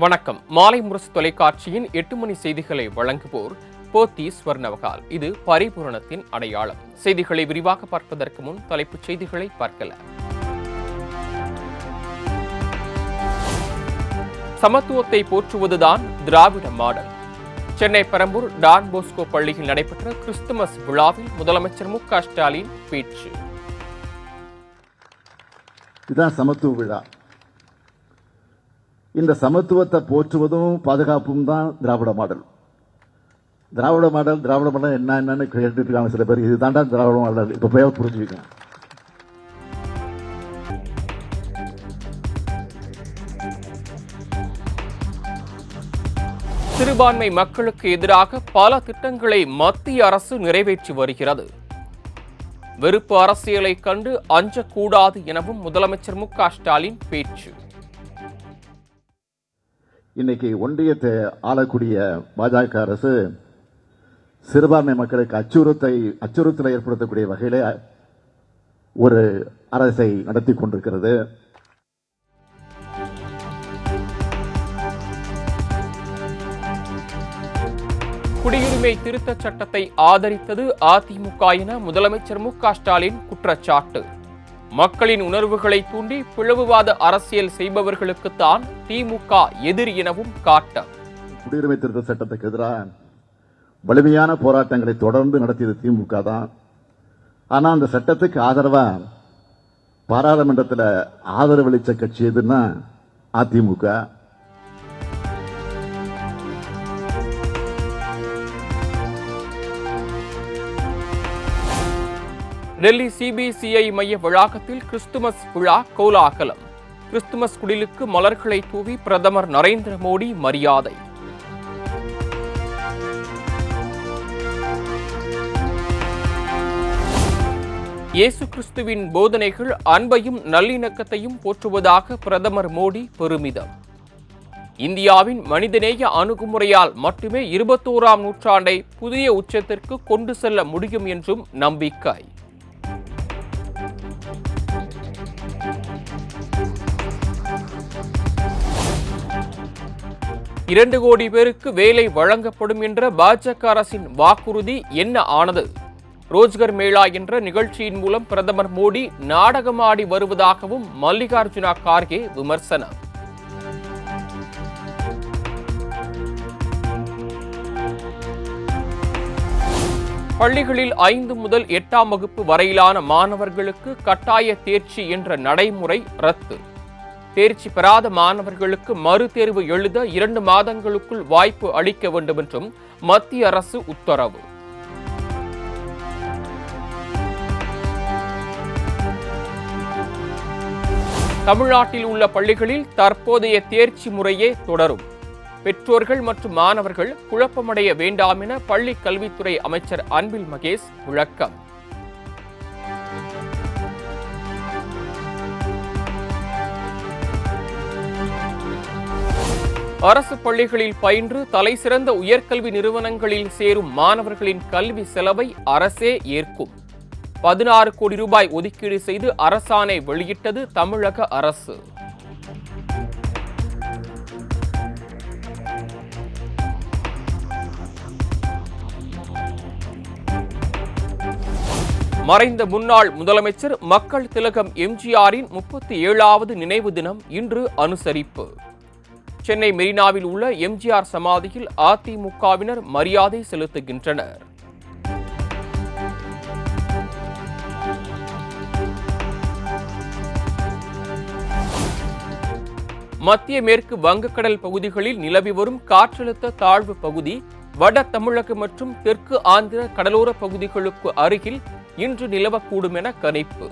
வணக்கம். மாலை முரசு தொலைக்காட்சியின் 8 மணி செய்திகளை வழங்குவோர் போத்தி ஸ்வர்ணவகால். இது பரிபூரணத்தின் அடையாளம். செய்திகளை விரிவாக பார்ப்பதற்கு முன் தலைப்புச் செய்திகளை பார்க்கலாம். சமத்துவத்தை போற்றுவதுதான் Dravida model. Chennai Perambur Don Bosco பள்ளியில் நடைபெற்ற கிறிஸ்துமஸ் விழாவில் முதலமைச்சர் மு.க.ஸ்டாலின் பேச்சு. இதுதான் சமத்துவ விழா. இந்த சமத்துவத்தை போற்றுவதும் பாதுகாப்பும் தான் திராவிட மாடல். திராவிட மாடல் என்னன்னு கேட்டுட்டு இருக்காங்க சில பேர். இதுதான்டா திராவிட மாடல். இப்ப போய் புரிஞ்சுக்கணும். சிறுபான்மை மக்களுக்கு எதிராக பல திட்டங்களை மத்திய அரசு நிறைவேற்றி வருகிறது. வெறுப்பு அரசியலை கண்டு அஞ்சக்கூடாது எனவும் முதலமைச்சர் மு.க.ஸ்டாலின் பேச்சு. இன்னைக்கு ஒன்றியத்தை ஆளக்கூடிய பாஜக அரசு சிறுபான்மை மக்களுக்கு அச்சுறுத்தலை ஏற்படுத்தக்கூடிய வகையிலே ஒரு அரசை நடத்தி கொண்டிருக்கிறது. குடியுரிமை திருத்தச் சட்டத்தை ஆதரித்தது அதிமுக என முதலமைச்சர் மு.க.ஸ்டாலின் குற்றச்சாட்டு. மக்களின் உணர்வுகளை தூண்டி பிளவுவாத அரசியல் செய்பவர்களுக்குத்தான் திமுக எதிரி எனவும் காட்டம். குடியுரிமை திருத்த சட்டத்துக்கு எதிராக வலிமையான போராட்டங்களை தொடர்ந்து நடத்தியது திமுக தான். ஆனா அந்த சட்டத்துக்கு ஆதரவா பாராளுமன்றத்தில் ஆதரவளித்த கட்சி எதுன்னா அதிமுக. டெல்லி சிபிசிஐ மைய வளாகத்தில் கிறிஸ்துமஸ் விழா கோலாகலம். கிறிஸ்துமஸ் குடிலுக்கு மலர்களை தூவி பிரதமர் நரேந்திர மோடி மரியாதை. இயேசு கிறிஸ்துவின் போதனைகள் அன்பையும் நல்லிணக்கத்தையும் போற்றுவதாக பிரதமர் மோடி பெருமிதம். இந்தியாவின் மனிதநேய அணுகுமுறையால் மட்டுமே 21ஆம் நூற்றாண்டை புதிய உச்சத்திற்கு கொண்டு செல்ல முடியும் என்றும் நம்பிக்கை. 2 கோடி பேருக்கு வேலை வழங்கப்படும் என்ற பாஜக அரசின் வாக்குறுதி என்ன ஆனது? ரோஜ்கர் மேளா என்ற நிகழ்ச்சியின் மூலம் பிரதமர் மோடி நாடகமாடி வருவதாகவும் மல்லிகார்ஜுனா கார்கே விமர்சனம். பள்ளிகளில் 5 முதல் 8ஆம் வகுப்பு வரையிலான மாணவர்களுக்கு கட்டாய தேர்ச்சி என்ற நடைமுறை ரத்து. தேர்ச்சி பெறாத மாணவர்களுக்கு மறுதேர்வு எழுத 2 மாதங்களுக்குள் வாய்ப்பு அளிக்க வேண்டும் என்றும் மத்திய அரசு உத்தரவு. தமிழ்நாட்டில் உள்ள பள்ளிகளில் தற்போதைய தேர்ச்சி முறையே தொடரும். பெற்றோர்கள் மற்றும் மாணவர்கள் குழப்பமடைய வேண்டாம் என பள்ளி கல்வித்துறை அமைச்சர் அன்பில் மகேஷ் விளக்கம். அரசு பள்ளிகளில் பயின்று தலைசிறந்த உயர்கல்வி நிறுவனங்களில் சேரும் மாணவர்களின் கல்வி செலவை அரசே ஏற்கும். 16 கோடி ரூபாய் ஒதுக்கீடு செய்து அரசாணை வெளியிட்டது தமிழக அரசு. மறைந்த முன்னாள் முதலமைச்சர் மக்கள் திலகம் எம்ஜிஆரின் 37வது நினைவு தினம் இன்று அனுசரிப்பு. சென்னை மெரினாவில் உள்ள எம்ஜிஆர் சமாதியில் அதிமுகவினர் மரியாதை செலுத்துகின்றனர். மத்திய மேற்கு வங்கக்கடல் பகுதிகளில் நிலவி வரும் காற்றழுத்த தாழ்வு பகுதி வட தமிழக மற்றும் தெற்கு ஆந்திர கடலோர பகுதிகளுக்கு அருகில் இன்று நிலவக்கூடும் என கணிப்பு.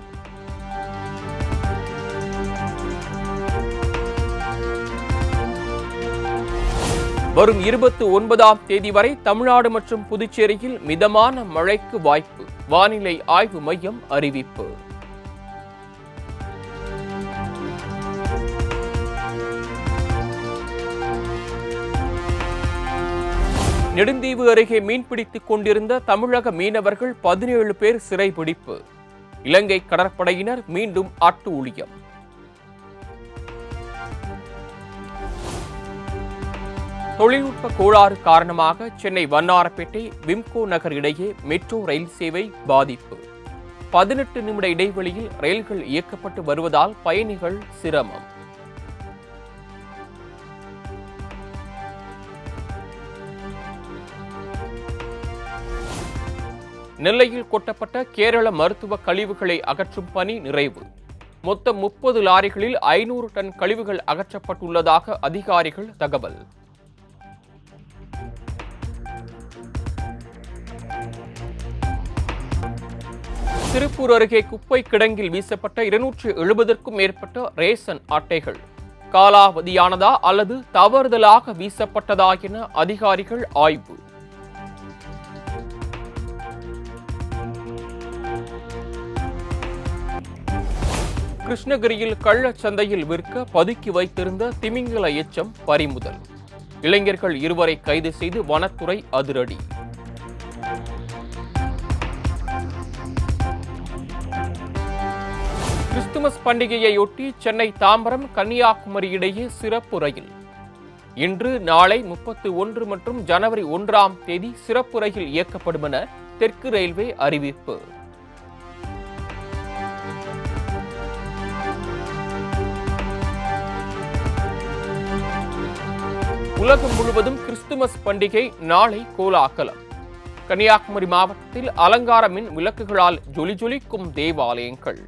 வரும் 29ஆம் தேதி வரை தமிழ்நாடு மற்றும் புதுச்சேரியில் மிதமான மழைக்கு வாய்ப்பு. வானிலை ஆய்வு மையம் அறிவிப்பு. நெடுந்தீவு அருகே மீன்பிடித்துக் கொண்டிருந்த தமிழக மீனவர்கள் 17 பேர் சிறைபிடிப்பு. இலங்கை கடற்படையினர் மீண்டும் அட்டூழியம். தொழில்நுட்ப கோளாறு காரணமாக சென்னை வண்ணாரப்பேட்டை விம்கோ நகர் இடையே மெட்ரோ ரயில் சேவை பாதிப்பு. 18 நிமிட இடைவெளியில் ரயில்கள் இயக்கப்பட்டு வருவதால் பயணிகள் சிரமம். நெல்லையில் கொட்டப்பட்ட கேரள மருத்துவ கழிவுகளை அகற்றும் பணி நிறைவு. மொத்தம் 30 லாரிகளில் 500 டன் கழிவுகள் அகற்றப்பட்டுள்ளதாக அதிகாரிகள் தகவல். திருப்பூர் அருகே குப்பை கிடங்கில் வீசப்பட்ட 270க்கும் மேற்பட்ட ரேஷன் அட்டைகள் காலாவதியானதா அல்லது தவறுதலாக வீசப்பட்டதா என அதிகாரிகள் ஆய்வு. கிருஷ்ணகிரியில் கள்ளச்சந்தையில் விற்க பதுக்கி வைத்திருந்த திமிங்கல எச்சம் பறிமுதல். இளைஞர்கள் 2 கைது செய்து வனத்துறை அதிரடி. கிறிஸ்துமஸ் பண்டிகையையொட்டி சென்னை தாம்பரம் கன்னியாகுமரி இடையே சிறப்பு ரயில். இன்று நாளை 31 மற்றும் ஜனவரி 1ஆம் தேதி சிறப்பு ரயில் இயக்கப்படும் என தெற்கு ரயில்வே அறிவிப்பு. உலகம் முழுவதும் கிறிஸ்துமஸ் பண்டிகை நாளை கோலாகலம். கன்னியாகுமரி மாவட்டத்தில் அலங்கார மின் விளக்குகளால் ஜொலி ஜொலிக்கும் தேவாலயங்கள்.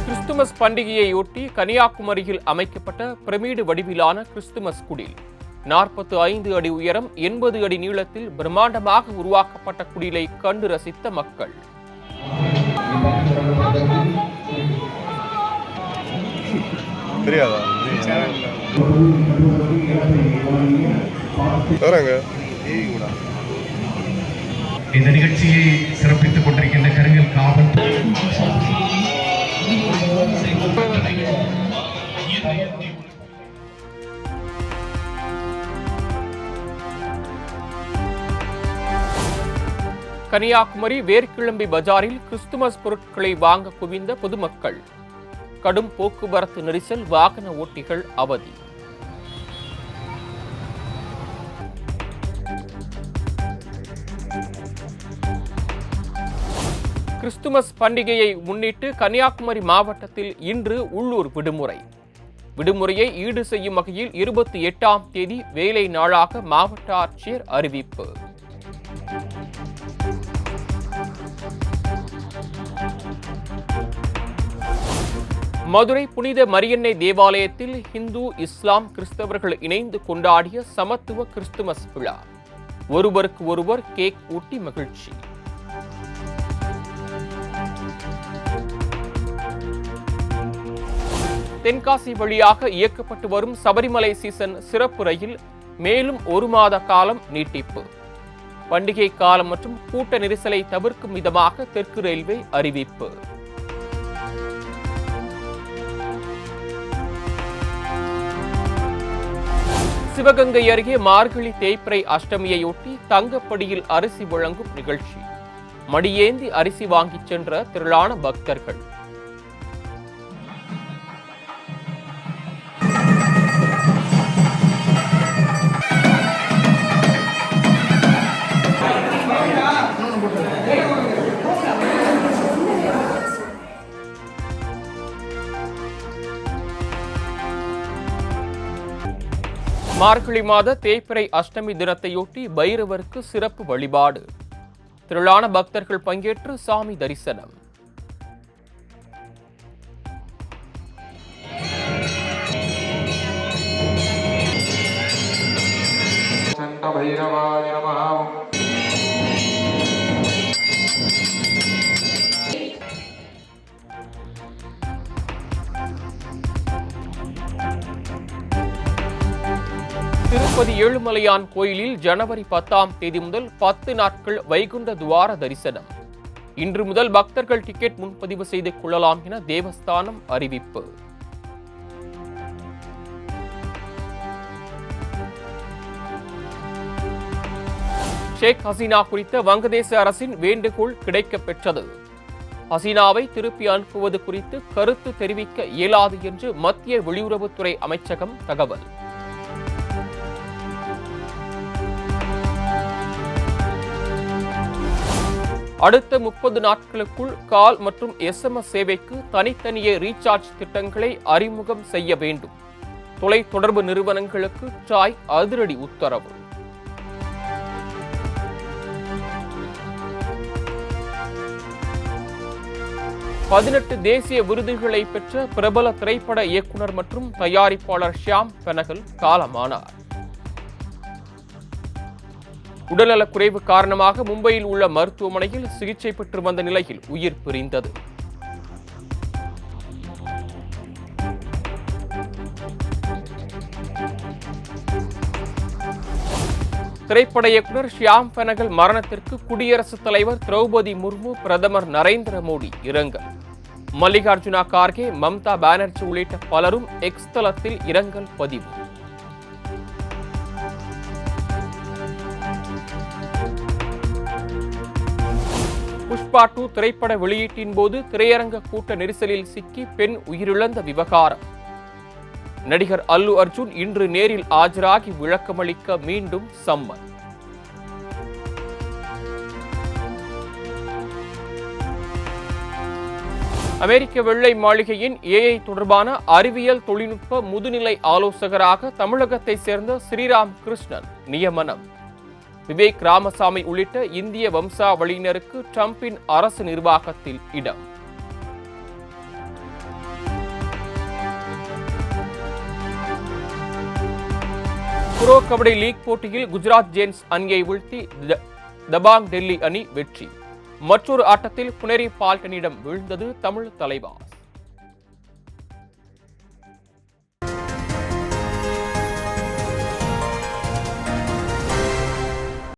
கிறிஸ்துமஸ் பண்டிகையையொட்டி கன்னியாகுமரியில் அமைக்கப்பட்ட பிரமிடு வடிவிலான கிறிஸ்துமஸ் குடில் 45 அடி உயரம் 80 அடி நீளத்தில் பிரம்மாண்டமாக உருவாக்கப்பட்ட குடிலை கண்டு ரசித்த மக்கள். இந்த நிகழ்ச்சியை சிறப்பித்துக் கொண்டிருக்கின்ற கருங்கல் காவல் கன்னியாகுமரி வேர்க்கிழம்பி பஜாரில் கிறிஸ்துமஸ் பொருட்களை வாங்க குவிந்த பொதுமக்கள். கடும் போக்குவரத்து நெரிசல், வாகன ஓட்டிகள் அவதி. கிறிஸ்துமஸ் பண்டிகையை முன்னிட்டு கன்னியாகுமரி மாவட்டத்தில் இன்று உள்ளூர் விடுமுறை. விடுமுறையை ஈடு செய்யும் வகையில் 28ஆம் தேதி வேலை நாளாக மாவட்ட ஆட்சியர் அறிவிப்பு. மதுரை புனித மரியன்னை தேவாலயத்தில் இந்து, இஸ்லாம், கிறிஸ்தவர்கள் இணைந்து கொண்டாடிய சமத்துவ கிறிஸ்துமஸ் விழா. ஒருவருக்கு ஒருவர் கேக் ஊட்டி மகிழ்ச்சி. தென்காசி வழியாக இயக்கப்பட்டு வரும் சபரிமலை சீசன் சிறப்பு ரயில் மேலும் 1 மாத காலம் நீட்டிப்பு. பண்டிகை காலம் மற்றும் கூட்ட நெரிசலை தவிர்க்கும் விதமாக தெற்கு ரயில்வே அறிவிப்பு. சிவகங்கை அருகே மார்கழி தேய்பிறை அஷ்டமியையொட்டி தங்கப்படியில் அரிசி வழங்கும் நிகழ்ச்சி. மடியேந்தி அரிசி வாங்கிச் சென்ற திரளான பக்தர்கள். மார்கழி மாத தேய்பிறை அஷ்டமி தினத்தையொட்டி பைரவருக்கு சிறப்பு வழிபாடு. திரளான பக்தர்கள் பங்கேற்று சாமி தரிசனம். திருப்பதி ஏழுமலையான் கோயிலில் ஜனவரி 10ஆம் தேதி முதல் 10 நாட்கள் வைகுண்ட துவார தரிசனம். இன்று முதல் பக்தர்கள் டிக்கெட் முன்பதிவு செய்து கொள்ளலாம் என தேவஸ்தானம் அறிவிப்பு. ஷேக் ஹசீனா குறித்த வங்கதேச அரசின் வேண்டுகோள் கிடைக்கப் பெற்றது. ஹசீனாவை திருப்பி அனுப்புவது குறித்து கருத்து தெரிவிக்க இயலாது என்று மத்திய வெளியுறவுத்துறை அமைச்சகம் தகவல். அடுத்த 30 நாட்களுக்குள் கால் மற்றும் SMS சேவைக்கு தனித்தனியே ரீசார்ஜ் திட்டங்களை அறிமுகம் செய்ய வேண்டும். தொலைத்தொடர்பு நிறுவனங்களுக்கு ட்ராய் அதிரடி உத்தரவு. பதினெட்டு தேசிய விருதுகளை பெற்ற பிரபல திரைப்பட இயக்குனர் மற்றும் தயாரிப்பாளர் ஷியாம் பெனகல் காலமானார். உடல்நலக் குறைவு காரணமாக மும்பையில் உள்ள மருத்துவமனையில் சிகிச்சை பெற்று வந்த நிலையில் உயிர் பிரிந்தது. திரைப்பட இயக்குனர் ஷியாம் பெனகல் மரணத்திற்கு குடியரசுத் தலைவர் திரௌபதி முர்மு, பிரதமர் நரேந்திர மோடி இரங்கல். மல்லிகார்ஜுனா கார்கே, மம்தா பானர்ஜி உள்ளிட்ட பலரும் எக்ஸ் தளத்தில் இரங்கல் பதிவு. புஷ்பா 2 திரைப்பட வெளியீட்டின் போது திரையரங்க கூட்ட நெரிசலில் சிக்கி பெண் உயிரிழந்த விவகாரம். நடிகர் அல்லு அர்ஜுன் இன்று நேரில் ஆஜராகி விளக்கமளிக்க மீண்டும் சம்மன். அமெரிக்க வெள்ளை மாளிகையின் AI தொடர்பான அறிவியல் தொழில்நுட்ப முதுநிலை ஆலோசகராக தமிழகத்தை சேர்ந்த ஸ்ரீராம் கிருஷ்ணன் நியமனம். விவேக் ராமசாமி உள்ளிட்ட இந்திய வம்சாவளியினருக்கு ட்ரம்பின் அரசு நிர்வாகத்தில் இடம். புரோ கபடி லீக் போட்டியில் குஜராத் ஜெயின்ஸ் அணியை வீழ்த்தி தபாங் டெல்லி அணி வெற்றி. மற்றொரு ஆட்டத்தில் புனேரி பால்டனிடம் வீழ்ந்தது தமிழ் தலைவாஸ்.